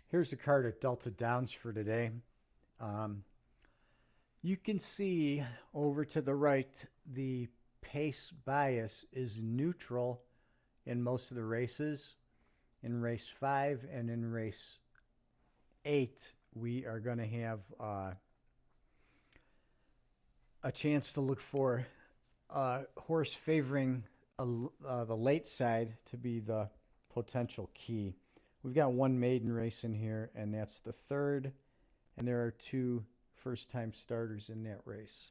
Here's the card at Delta Downs for today. Um, you can see over to the right, the pace bias is neutral in most of the races. In race 5 and in race 8, we are going to have a chance to look for a horse favoring the late side to be the potential key. We've got one maiden race in here, and that's the third, and there are two first-time starters in that race.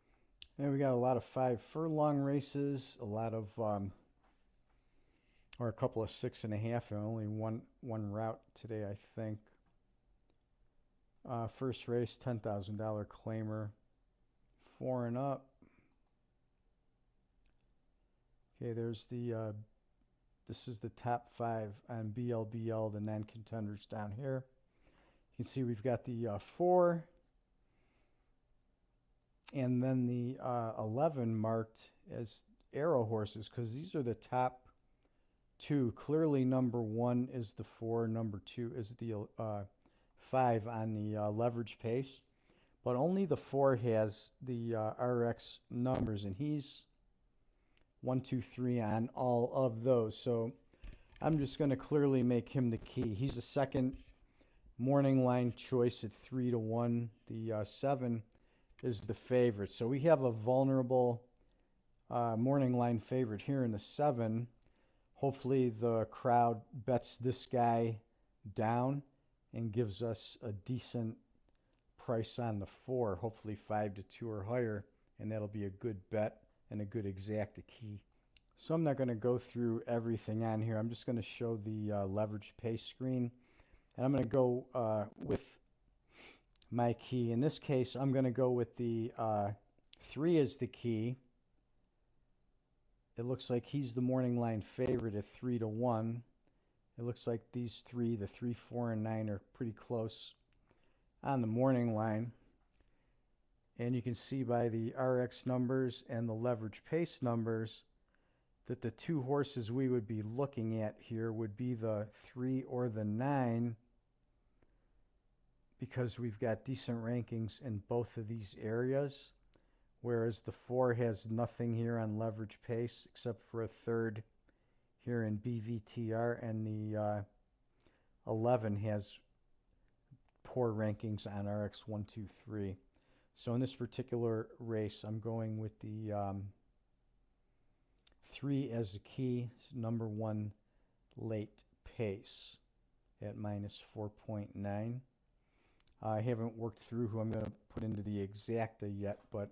And we got a lot of 5 furlong races, a lot of, or a couple of 6.5, and only one route today, I think. First race, $10,000 claimer, 4 and up. Okay, there's the this is the top 5 on BLBL, the non-contenders down here. You can see we've got the 4 and then the 11 marked as arrow horses because these are the top 2. Clearly number 1 is the 4, number 2 is the 5 on the leverage pace. But only the 4 has the RX numbers, and he's 1, 2, 3 on all of those. So I'm just going to clearly make him the key. He's the second morning line choice at 3-1. The 7 is the favorite. So we have a vulnerable morning line favorite here in the 7. Hopefully the crowd bets this guy down and gives us a decent price on the 4, hopefully 5-2 or higher, and that'll be a good bet and a good exacta key. So I'm not going to go through everything on here. I'm just going to show the leverage pace screen, and I'm going to go with my key. In this case, I'm going to go with the 3 as the key. It looks like he's the morning line favorite at 3-1. It looks like these 3, the 3, 4, and 9, are pretty close on the morning line. And you can see by the RX numbers and the leverage pace numbers that the 2 horses we would be looking at here would be the 3 or the 9, because we've got decent rankings in both of these areas, whereas the 4 has nothing here on leverage pace except for a 3rd here in BVTR, and the 11 has poor rankings on RX 1, 2, 3. So in this particular race, I'm going with the 3 as a key, number 1 late pace at minus 4.9. I haven't worked through who I'm going to put into the exacta yet, but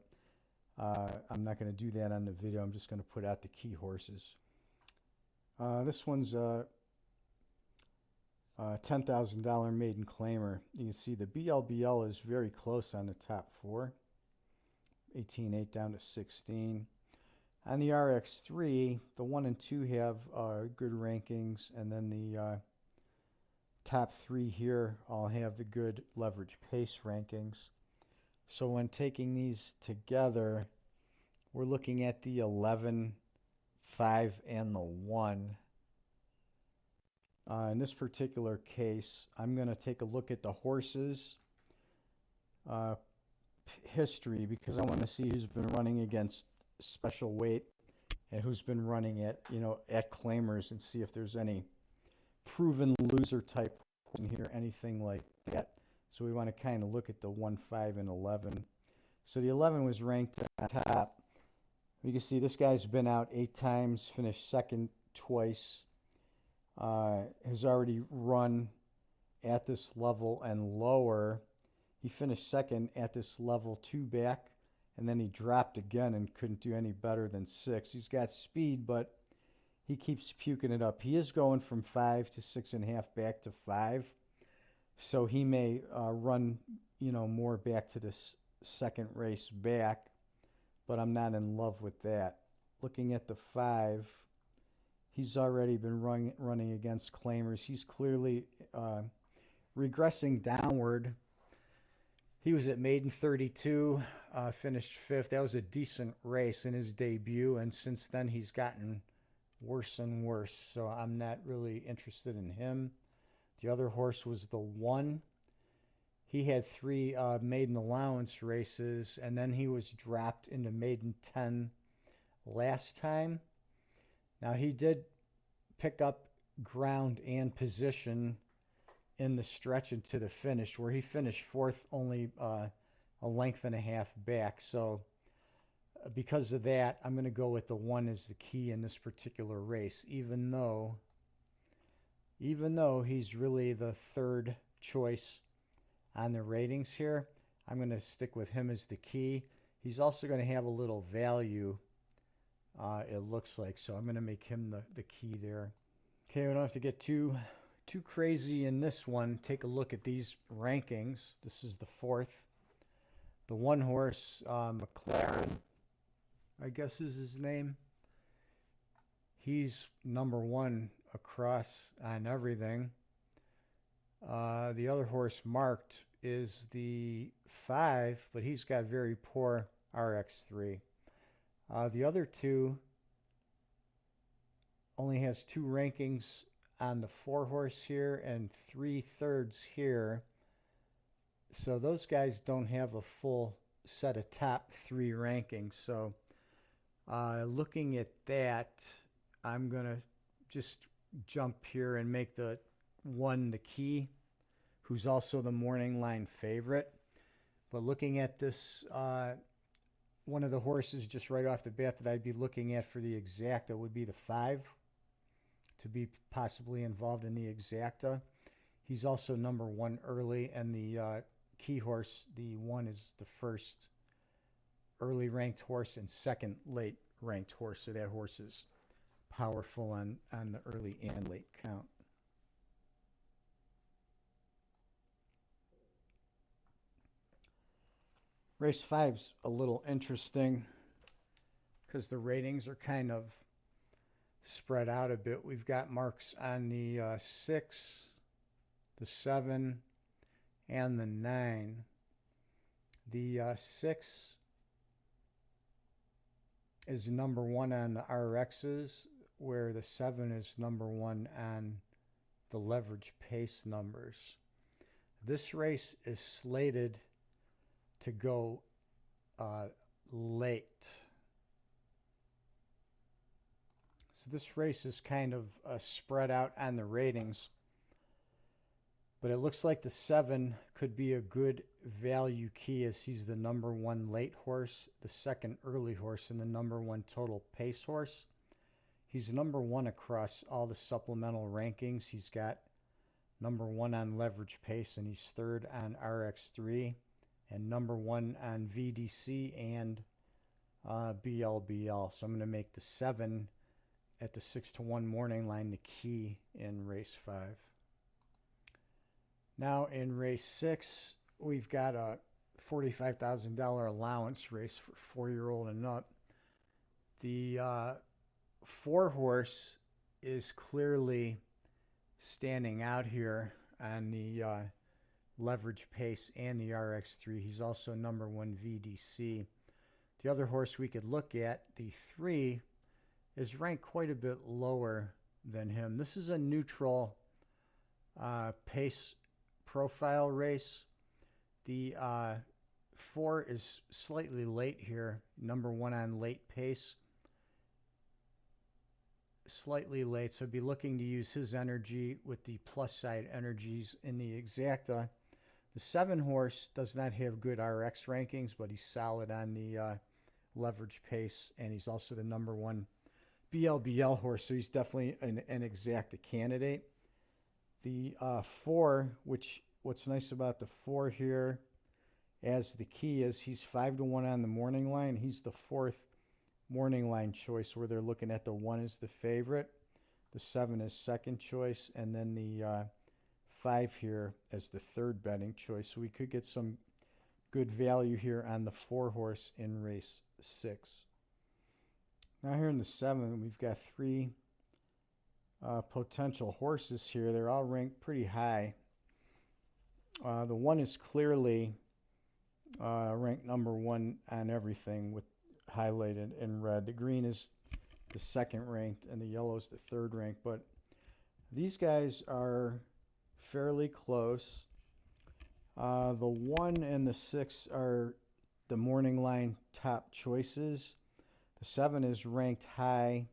I'm not going to do that on the video. I'm just going to put out the key horses. This one's a $10,000 maiden claimer. You can see the BLBL is very close on the top 4, 18.8 down to 16. On the RX3, the 1 and 2 have good rankings, and then the top 3 here all have the good leverage pace rankings. So when taking these together, we're looking at the 11, 5, and the 1. In this particular case, I'm going to take a look at the horses' history, because I want to see who's been running against special weight and who's been running at, at claimers, and see if there's any proven loser type in here, anything like that. So we want to kind of look at the 1, 5, and 11. So the 11 was ranked on top. You can see this guy's been out 8 times, finished second twice. Has already run at this level and lower. He finished second at this level 2 back, and then he dropped again and couldn't do any better than 6. He's got speed, but he keeps puking it up. He is going from 5 to 6.5 back to 5, so he may run, more back to this second race back, but I'm not in love with that. Looking at the 5, he's already been running against claimers. He's clearly regressing downward. He was at maiden 32, finished 5th. That was a decent race in his debut, and since then he's gotten worse and worse. So I'm not really interested in him. The other horse was the 1. He had 3 maiden allowance races, and then he was dropped into maiden 10 last time. Now, he did pick up ground and position in the stretch into the finish, where he finished 4th, only a length and a half back. So because of that, I'm going to go with the 1 as the key in this particular race, even though he's really the 3rd choice on the ratings here. I'm going to stick with him as the key. He's also going to have a little value, it looks like, so I'm going to make him the key there. Okay, we don't have to get too crazy in this one. Take a look at these rankings. This is the 4th. The 1 horse, McLaren, I guess is his name. He's number 1 across on everything. The other horse marked is the 5, but he's got very poor RX3. The other 2 only has 2 rankings on the 4 horse here and 3/3 here. So those guys don't have a full set of top 3 rankings. So looking at that, I'm going to just jump here and make the 1 the key, who's also the morning line favorite. But looking at this, one of the horses just right off the bat that I'd be looking at for the exacta would be the 5, to be possibly involved in the exacta. He's also number 1 early, and the key horse, the 1, is the 1st early ranked horse and 2nd late ranked horse. So that horse is powerful on the early and late count. Race 5's a little interesting because the ratings are kind of spread out a bit. We've got marks on the 6, the 7, and the 9. The 6 is number 1 on the RXs, where the 7 is number 1 on the leverage pace numbers. This race is slated to go late. So this race is kind of spread out on the ratings, but it looks like the 7 could be a good value key, as he's the number 1 late horse, the 2nd early horse, and the number 1 total pace horse. He's number 1 across all the supplemental rankings. He's got number 1 on leverage pace, and he's 3rd on RX3, and number 1 on VDC and BLBL. So I'm going to make the 7 at the 6-1 morning line the key in race 5. Now in race 6, we've got a $45,000 allowance race for 4-year-old and up. The 4 horse is clearly standing out here on the leverage pace and the RX3. He's also number 1 VDC. The other horse we could look at, the 3, is ranked quite a bit lower than him. This is a neutral pace profile race. The 4 is slightly late here, number 1 on late pace. Slightly late, so be looking to use his energy with the plus side energies in the exacta. The 7 horse does not have good RX rankings, but he's solid on the leverage pace, and he's also the number 1 BLBL horse, so he's definitely an exacta candidate. The 4, what's nice about the 4 here as the key is he's 5-1 on the morning line. He's the 4th morning line choice, where they're looking at the 1 as the favorite, the 7 is 2nd choice, and then the 5 here as the 3rd betting choice. So we could get some good value here on the 4 horse in race 6. Now here in the 7, we've got 3 potential horses here. They're all ranked pretty high. The 1 is clearly ranked number 1 on everything, with highlighted in red. The green is the 2nd ranked, and the yellow is the 3rd ranked. But these guys are fairly close. The 1 and the 6 are the morning line top choices. The 7 is ranked high,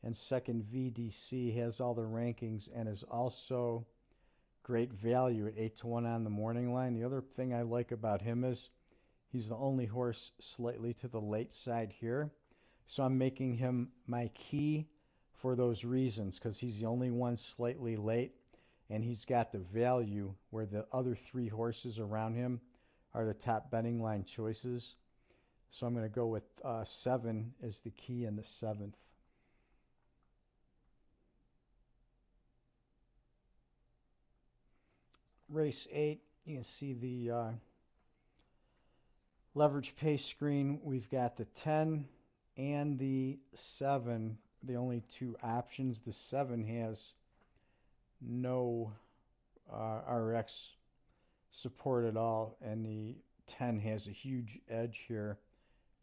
and second VDC has all the rankings and is also great value at 8-1 on the morning line. The other thing I like about him is he's the only horse slightly to the late side here. So I'm making him my key for those reasons, because he's the only one slightly late, and he's got the value where the other 3 horses around him are the top betting line choices. So I'm going to go with 7 as the key in the 7th. Race 8, you can see the leverage pace screen. We've got the 10 and the 7, the only 2 options. The 7 has no RX support at all, and the 10 has a huge edge here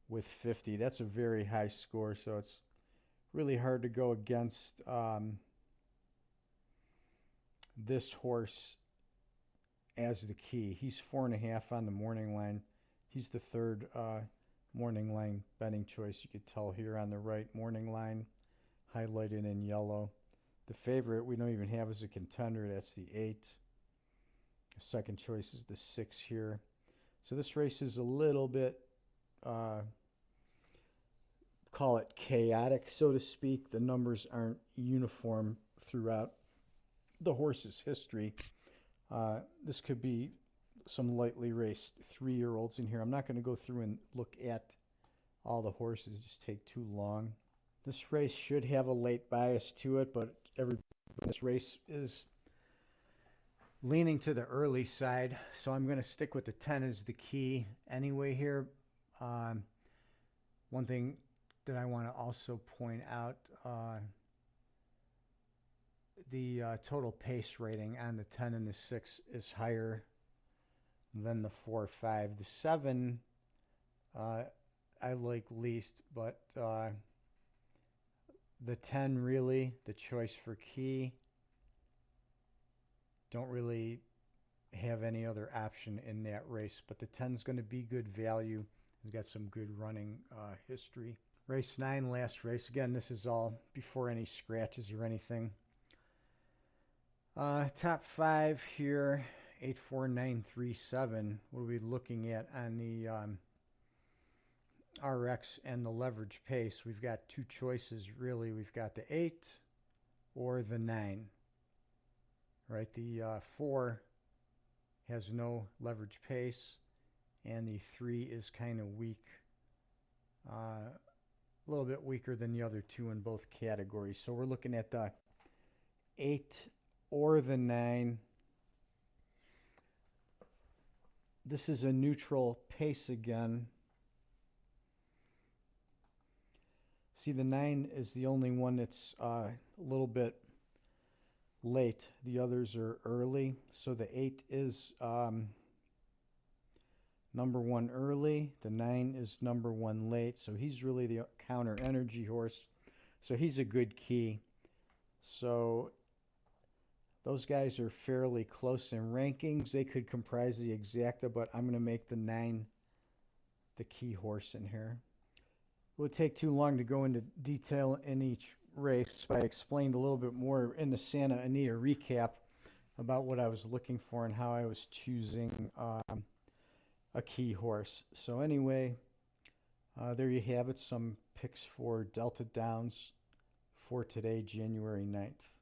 with 50. That's a very high score, so it's really hard to go against this horse as the key. He's 4.5 on the morning line. He's the 3rd morning line betting choice. You could tell here on the right, morning line highlighted in yellow. The favorite we don't even have as a contender, that's the 8. The second choice is the 6 here. So this race is a little bit, call it chaotic, so to speak. The numbers aren't uniform throughout the horse's history. This could be some lightly raced 3-year-olds in here. I'm not going to go through and look at all the horses. It just take too long. This race should have a late bias to it, but this race is leaning to the early side, so I'm going to stick with the 10 as the key anyway here. One thing that I want to also point out, the total pace rating on the 10 and the 6 is higher than the 4 or 5. The 7 I like least, but the 10 really, the choice for key, don't really have any other option in that race. But the 10 is going to be good value. He's got some good running history. Race 9, last race. Again, this is all before any scratches or anything. Top 5 here, 8, 4, 9, 3, 7. What are we looking at on the RX and the leverage pace? We've got 2 choices, really. We've got the 8 or the 9. Right, the 4 has no leverage pace, and the 3 is kind of weak. A little bit weaker than the other 2 in both categories. So we're looking at the 8 or the 9. This is a neutral pace again. See, the 9 is the only one that's a little bit late. The others are early. So the 8 is number 1 early. The 9 is number 1 late. So he's really the counter energy horse. So he's a good key. So those guys are fairly close in rankings. They could comprise the exacta, but I'm going to make the 9 the key horse in here. It would take too long to go into detail in each race, but I explained a little bit more in the Santa Anita recap about what I was looking for and how I was choosing a key horse. So anyway, there you have it, some picks for Delta Downs for today, January 9th.